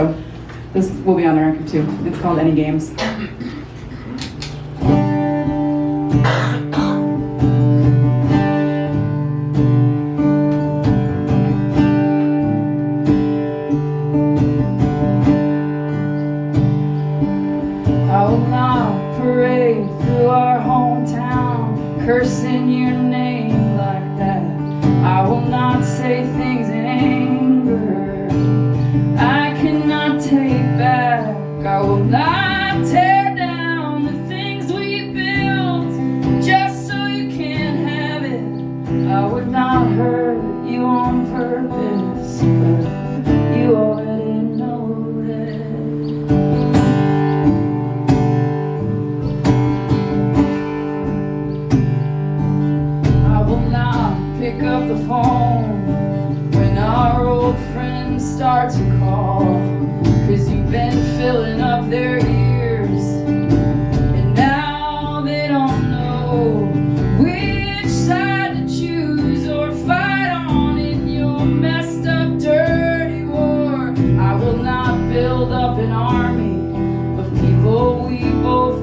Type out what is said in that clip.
so this will be on the record too. It's called Any Games. I will not parade through our hometown, cursing your name like that. I will not say things in anger I cannot take back. I will not tear down the things we built just so you can have it. I would not hurt you on purpose, but you already know that. I will not pick up the phone when our old friends start to call, 'cause you've been filling up their ears, and now they don't know which side to choose or fight on in your messed up, dirty war. I will not build up an army of people we both